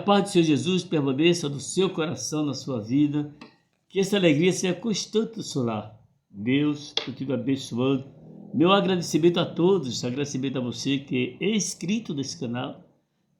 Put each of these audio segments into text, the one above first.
A paz do Senhor Jesus permaneça no seu coração, na sua vida. Que essa alegria seja constante no seu lar. Deus continue abençoando. Meu agradecimento a todos, agradecimento a você que é inscrito nesse canal.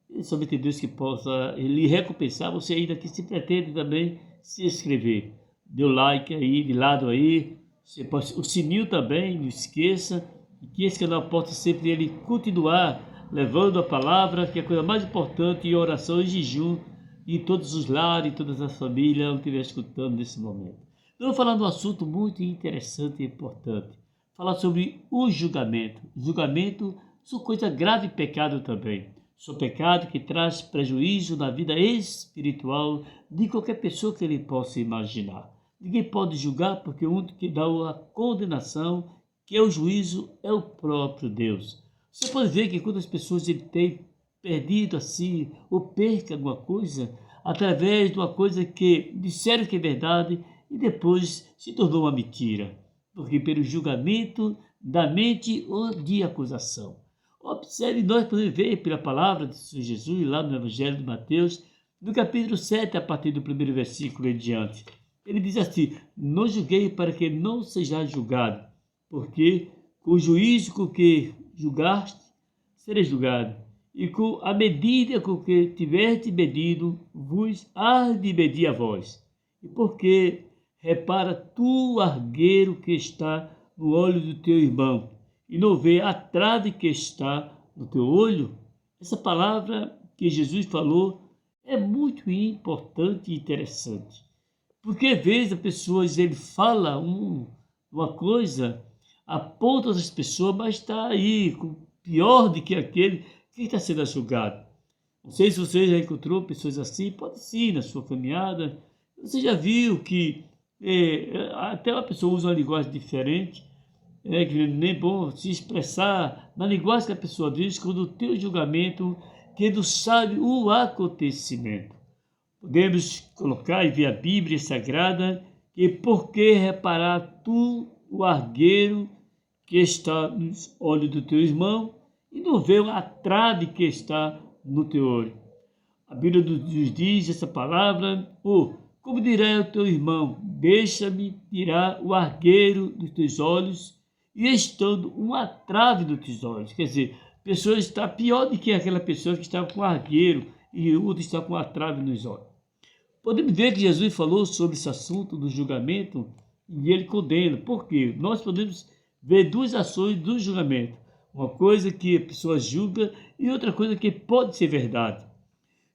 E somente Deus que possa lhe recompensar. Você ainda que se pretende também se inscrever. Dê o like aí, de lado aí. Você pode, o sininho também, não esqueça. E que esse canal possa sempre ele continuar levando a palavra, que é a coisa mais importante, em oração e jejum, em todos os lares, em todas as famílias, onde estiver escutando nesse momento. Eu vou falar de um assunto muito interessante e importante. Falar sobre o julgamento. Julgamento são coisa grave e pecado também. São pecado que traz prejuízo na vida espiritual de qualquer pessoa que ele possa imaginar. Ninguém pode julgar porque o único que dá a condenação, que é o juízo, é o próprio Deus. Você pode ver que quando as pessoas têm perdido assim, ou percam alguma coisa, através de uma coisa que disseram que é verdade e depois se tornou uma mentira, porque pelo julgamento da mente ou de acusação. Observe, nós podemos ver pela palavra de Jesus, lá no Evangelho de Mateus, no capítulo 7, a partir do primeiro versículo em diante. Ele diz assim: não julguei para que não sejais julgado, porque com o juízo com que julgaste, sereis julgado, e com a medida com que tiveste medido, vos há de medir a vós. E porque repara tu o argueiro que está no olho do teu irmão, e não vê a trave que está no teu olho? Essa palavra que Jesus falou é muito importante e interessante. Porque às vezes a pessoa ele fala uma coisa, aponta outras pessoas, mas está aí pior do que aquele que está sendo julgado. Não sei se você já encontrou pessoas assim, pode sim, na sua caminhada. Você já viu que até uma pessoa usa uma linguagem diferente, que nem é bom se expressar na linguagem que a pessoa diz, quando tem o julgamento, que não sabe o acontecimento. Podemos colocar e ver a Bíblia Sagrada, que por que reparar tu o argueiro que está nos olhos do teu irmão e não vê a trave que está no teu olho? A Bíblia nos diz essa palavra: como dirá ao teu irmão, deixa-me tirar o argueiro dos teus olhos, e estando uma trave dos teus olhos. Quer dizer, a pessoa está pior do que aquela pessoa que estava com o argueiro e o outro está com a trave nos olhos. Podemos ver que Jesus falou sobre esse assunto do julgamento e ele condena. Por quê? Nós podemos ver duas ações do julgamento. Uma coisa que a pessoa julga e outra coisa que pode ser verdade.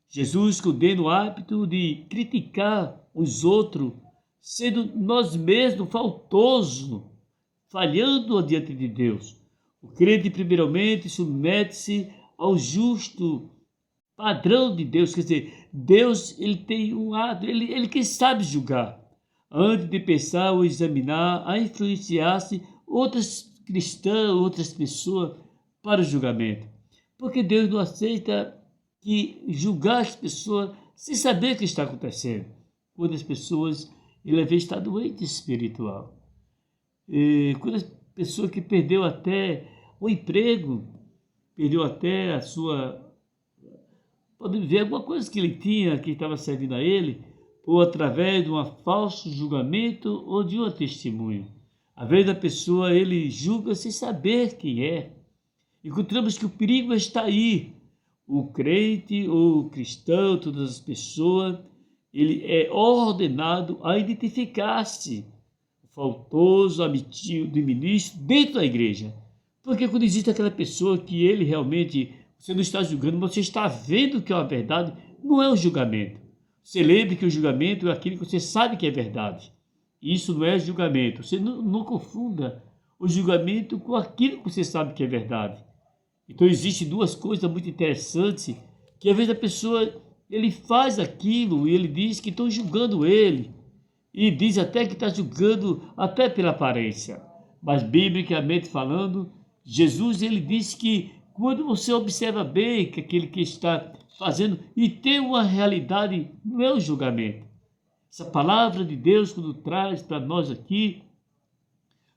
Jesus condena o hábito de criticar os outros, sendo nós mesmos faltosos, falhando diante de Deus. O crente, primeiramente, submete-se ao justo padrão de Deus, quer dizer, Deus ele tem um ato, ele que sabe julgar, antes de pensar ou examinar, a influenciar-se outras cristãs, outras pessoas para o julgamento. Porque Deus não aceita que julgar as pessoas sem saber o que está acontecendo. Quando as pessoas, ele às vezes está doente espiritual. Quando a pessoa que perdeu até o emprego, perdeu até a sua... Podemos ver alguma coisa que ele tinha, que estava servindo a ele, ou através de um falso julgamento ou de um testemunho. Às vezes a pessoa, ele julga sem saber quem é. Encontramos que o perigo está aí. O crente ou o cristão, todas as pessoas, ele é ordenado a identificar-se o faltoso, amigo do ministro dentro da igreja. Porque quando existe aquela pessoa que ele realmente... Você não está julgando, mas você está vendo que é uma verdade, não é um julgamento. Você lembre que o julgamento é aquilo que você sabe que é verdade. Isso não é julgamento. Você não confunda o julgamento com aquilo que você sabe que é verdade. Então existem duas coisas muito interessantes, que às vezes a pessoa ele faz aquilo e ele diz que estão julgando ele. E diz até que está julgando até pela aparência. Mas biblicamente falando, Jesus ele diz que quando você observa bem que aquele que está fazendo e tem uma realidade, não é o julgamento. Essa palavra de Deus, quando traz para nós aqui,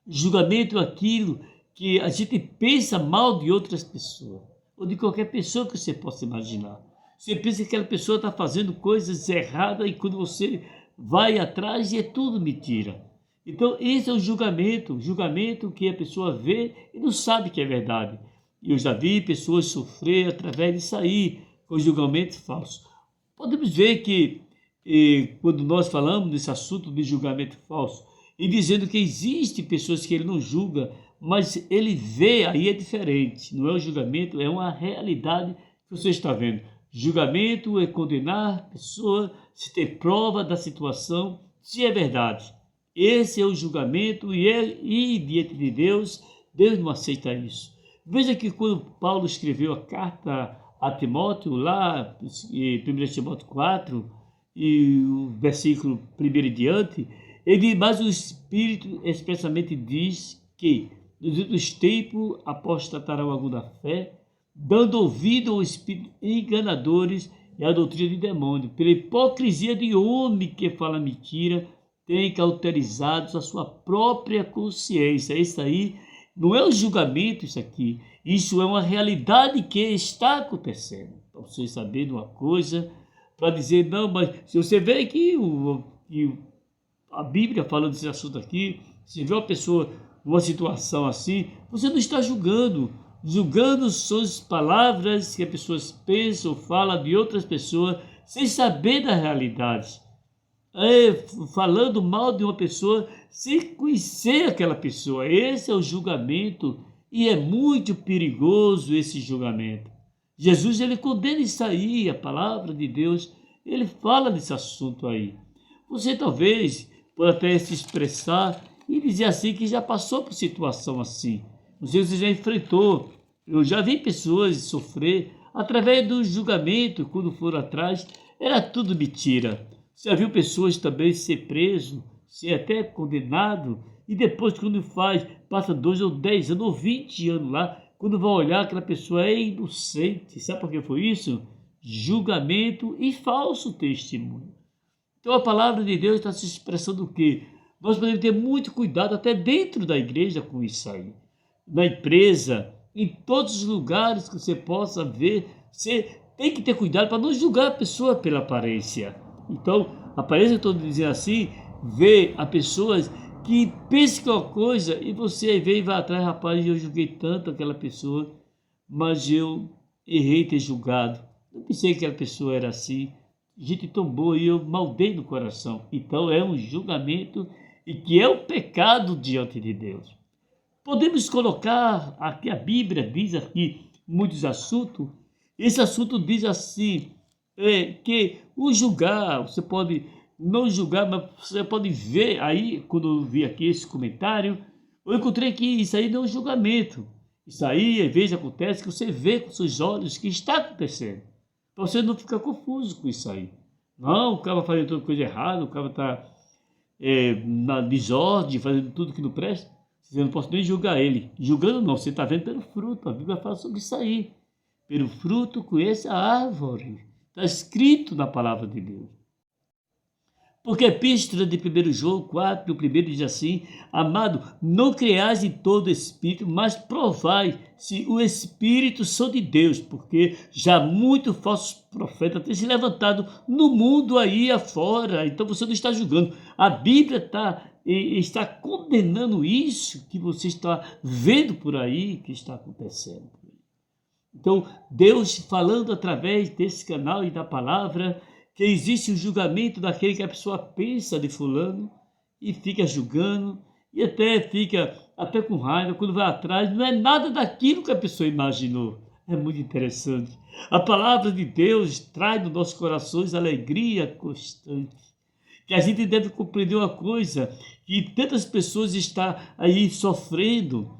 julgamento é aquilo que a gente pensa mal de outras pessoas, ou de qualquer pessoa que você possa imaginar. Você pensa que aquela pessoa está fazendo coisas erradas e quando você vai atrás é tudo mentira. Então esse é o julgamento que a pessoa vê e não sabe que é verdade. E eu já vi pessoas sofrer através disso aí, com julgamento falso. Podemos ver que quando nós falamos desse assunto de julgamento falso, e dizendo que existem pessoas que ele não julga, mas ele vê, aí é diferente. Não é o julgamento, é uma realidade que você está vendo. Julgamento é condenar a pessoa se ter prova da situação, se é verdade. Esse é o julgamento e diante de Deus, Deus não aceita isso. Veja que quando Paulo escreveu a carta a Timóteo, lá em 1 Timóteo 4, e o versículo 1 em diante, ele diz, mas o Espírito expressamente diz que nos últimos tempos apostatarão algum da fé, dando ouvido ao Espírito enganadores e à doutrina de demônio, pela hipocrisia de homem que fala mentira, tem cauterizados a sua própria consciência. Isso aí não é um julgamento, isso é uma realidade que está acontecendo. Para vocês saberem uma coisa, para dizer, não, mas se você vê que a Bíblia falando desse assunto aqui, se vê uma pessoa numa situação assim, você não está julgando. Julgando são as palavras que as pessoas pensam, falam de outras pessoas, sem saber da realidade. Falando mal de uma pessoa sem conhecer aquela pessoa. Esse é o julgamento e é muito perigoso esse julgamento. Jesus, ele condena isso aí, a palavra de Deus, ele fala desse assunto aí. Você talvez pode até se expressar e dizer assim que já passou por situação assim. Não sei se você já enfrentou. Eu já vi pessoas sofrer através do julgamento, quando foram atrás, era tudo mentira. Você já viu pessoas também ser preso, ser até condenado, e depois quando passa 2 ou 10 anos ou 20 anos lá, quando vai olhar aquela pessoa é inocente. Sabe por que foi isso? Julgamento e falso testemunho. Então a palavra de Deus está se expressando o quê? Nós podemos ter muito cuidado até dentro da igreja com isso aí. Na empresa, em todos os lugares que você possa ver, você tem que ter cuidado para não julgar a pessoa pela aparência. Então, a aparência, eu estou dizendo assim, vê a pessoas que pensam que é uma coisa e você aí vem e vai atrás, rapaz, eu julguei tanto aquela pessoa, mas eu errei ter julgado. Eu pensei que aquela pessoa era assim, gente tão boa, e eu maldei no coração. Então é um julgamento e que é um pecado diante de Deus. Podemos colocar, aqui a Bíblia diz aqui muitos assuntos, esse assunto diz assim, que o julgar, você pode não julgar, mas você pode ver aí, quando eu vi aqui esse comentário, eu encontrei que isso aí não é um julgamento. Isso aí, às vezes, acontece que você vê com seus olhos que está acontecendo. Para você não ficar confuso com isso aí. Não, o cara fazendo toda coisa errada, o cara está na desordem, fazendo tudo que não presta. Você não pode nem julgar ele. Julgando não, você está vendo pelo fruto. A Bíblia fala sobre isso aí. Pelo fruto conhece a árvore. Está escrito na palavra de Deus. Porque a epístola de 1 João 4, o primeiro diz assim, amado, não creais em todo espírito, mas provai se o espírito são de Deus, porque já muitos falsos profetas têm se levantado no mundo aí afora, então você não está julgando. A Bíblia está condenando isso que você está vendo por aí, que está acontecendo. Então, Deus falando através desse canal e da palavra, que existe o julgamento daquele que a pessoa pensa de fulano e fica julgando e até fica até com raiva quando vai atrás, não é nada daquilo que a pessoa imaginou. É muito interessante. A palavra de Deus traz nos nossos corações alegria constante. Que a gente deve compreender uma coisa, que tantas pessoas estão aí sofrendo,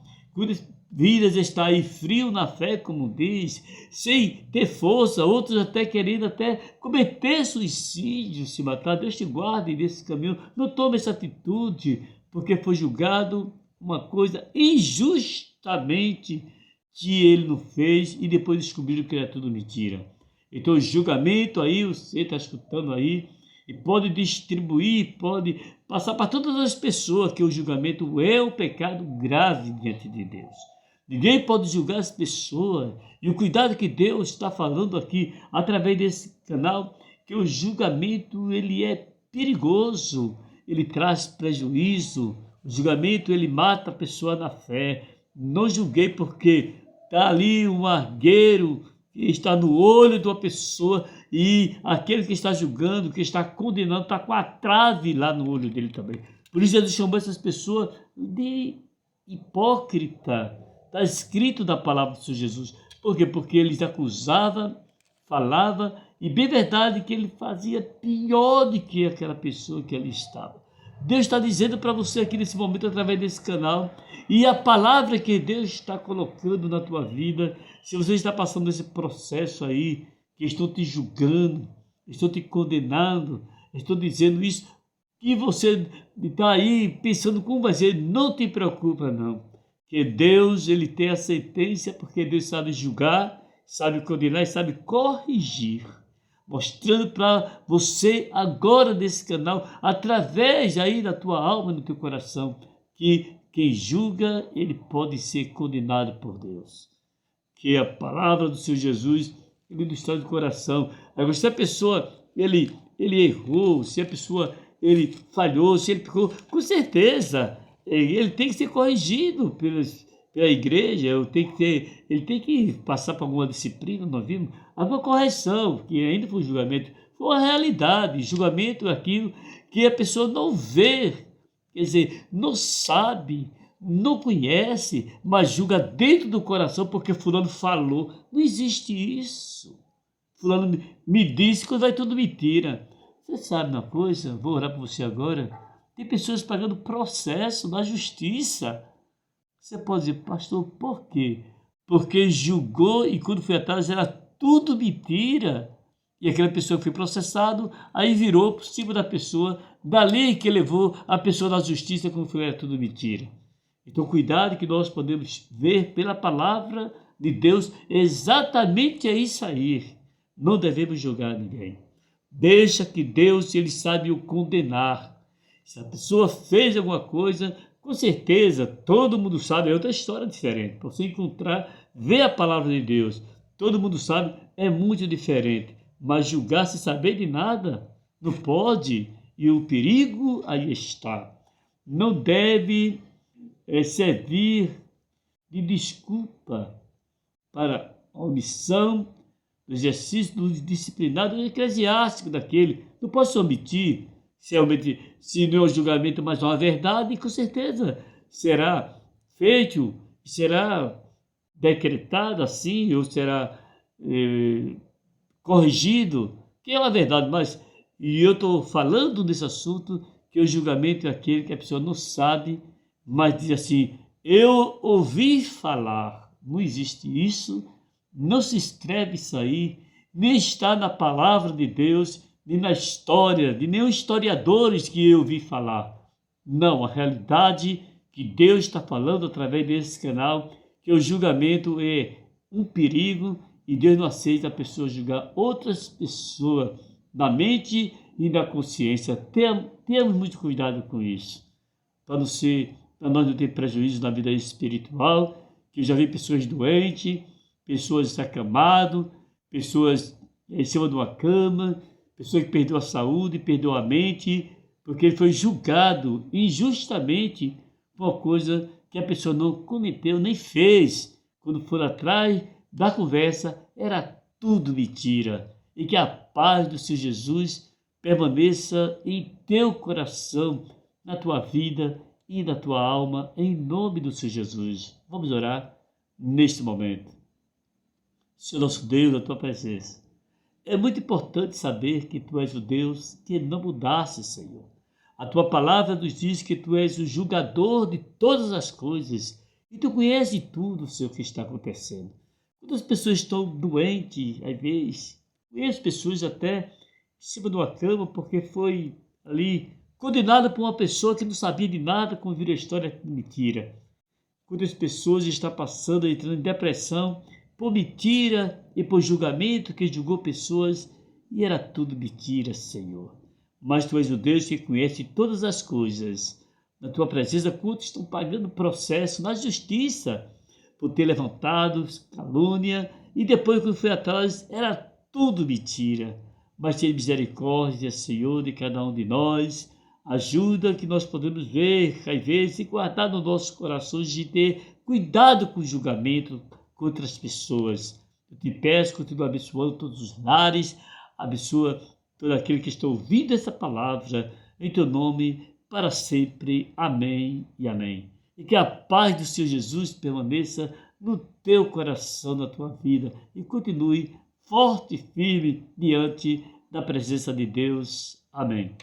vidas está aí frio na fé, como diz, sem ter força, outros até querendo até cometer suicídio, se matar. Deus te guarde desse caminho. Não tome essa atitude, porque foi julgado uma coisa injustamente que ele não fez e depois descobriram que era tudo mentira. Então o julgamento aí, você está escutando aí, e pode distribuir, pode passar para todas as pessoas que o julgamento é um pecado grave diante de Deus. Ninguém pode julgar as pessoas. E o cuidado que Deus está falando aqui, através desse canal, que o julgamento ele é perigoso, ele traz prejuízo. O julgamento ele mata a pessoa na fé. Não julguei porque está ali um argueiro que está no olho de uma pessoa e aquele que está julgando, que está condenando, está com a trave lá no olho dele também. Por isso Jesus chamou essas pessoas de hipócrita. Está escrito na palavra do Senhor Jesus. Por quê? Porque eles acusavam, falavam, e bem verdade que ele fazia pior do que aquela pessoa que ali estava. Deus está dizendo para você aqui nesse momento, através desse canal, e a palavra que Deus está colocando na tua vida, se você está passando esse processo aí, que estão te julgando, estão te condenando, estão dizendo isso, que você está aí pensando como vai ser, não te preocupa não. Que Deus ele tem a sentença, porque Deus sabe julgar, sabe condenar e sabe corrigir. Mostrando para você agora nesse canal, através aí da tua alma, no teu coração, que quem julga, ele pode ser condenado por Deus. Que a palavra do Senhor Jesus, ele nos traz do coração. Agora, se a pessoa, ele errou, se a pessoa, ele falhou, se ele pecou, com certeza, ele tem que ser corrigido pela igreja, ele tem que passar por alguma disciplina, nós vimos, alguma correção, que ainda foi julgamento, foi uma realidade. Julgamento é aquilo que a pessoa não vê, quer dizer, não sabe, não conhece, mas julga dentro do coração porque fulano falou. Não existe isso. Fulano me disse que vai tudo mentira. Você sabe uma coisa? Vou orar para você agora. Tem pessoas pagando processo na justiça. Você pode dizer, pastor, por quê? Porque julgou e quando foi atrás era tudo mentira. E aquela pessoa que foi processado, aí virou por cima da pessoa, dali que levou a pessoa na justiça quando foi era tudo mentira. Então cuidado que nós podemos ver pela palavra de Deus exatamente é isso aí. Não devemos julgar ninguém. Deixa que Deus, ele sabe o condenar. Se a pessoa fez alguma coisa, com certeza, todo mundo sabe, é outra história diferente. Para você encontrar, ver a palavra de Deus, todo mundo sabe, é muito diferente. Mas julgar sem saber de nada, não pode. E o perigo aí está. Não deve servir de desculpa para a omissão do exercício do disciplinado eclesiástico daquele. Não posso omitir. Se não é um julgamento, mas uma verdade, com certeza será feito, será decretado assim, ou será corrigido, que é uma verdade, mas e eu estou falando desse assunto, que o julgamento é aquele que a pessoa não sabe, mas diz assim, eu ouvi falar. Não existe isso, não se escreve isso aí, nem está na palavra de Deus, nem na história, de nenhum historiadores que eu ouvi falar. Não, a realidade que Deus está falando através desse canal, que o julgamento é um perigo e Deus não aceita a pessoa julgar outras pessoas na mente e na consciência. Temos muito cuidado com isso, para nós não ter prejuízo na vida espiritual, que eu já vi pessoas doentes, pessoas acamadas, pessoas em cima de uma cama, pessoa que perdeu a saúde, perdeu a mente, porque ele foi julgado injustamente por uma coisa que a pessoa não cometeu nem fez. Quando for atrás da conversa, era tudo mentira. E que a paz do Senhor Jesus permaneça em teu coração, na tua vida e na tua alma, em nome do Senhor Jesus. Vamos orar neste momento. Senhor nosso Deus, na tua presença. É muito importante saber que tu és o Deus que não mudasse, Senhor. A tua palavra nos diz que tu és o julgador de todas as coisas e tu conheces tudo, Senhor, que está acontecendo. Quantas pessoas estão doentes, às vezes, conheço pessoas até em cima de uma cama porque foi ali condenada por uma pessoa que não sabia de nada quando viu a história de mentira. Quantas pessoas estão passando, entrando em depressão por mentira e por julgamento, que julgou pessoas e era tudo mentira, Senhor. Mas tu és o Deus que conhece todas as coisas. Na tua presença, quantos estão pagando processo na justiça por ter levantado calúnia, e depois, quando fui atrás, era tudo mentira. Mas tenha misericórdia, Senhor, de cada um de nós. Ajuda que nós podemos ver, às vezes, e guardar nos nossos corações de ter cuidado com o julgamento contra as pessoas. Eu te peço, continua abençoando todos os lares, abençoa todo aquele que está ouvindo essa palavra, em teu nome, para sempre. Amém e amém. E que a paz do Senhor Jesus permaneça no teu coração, na tua vida, e continue forte e firme diante da presença de Deus. Amém.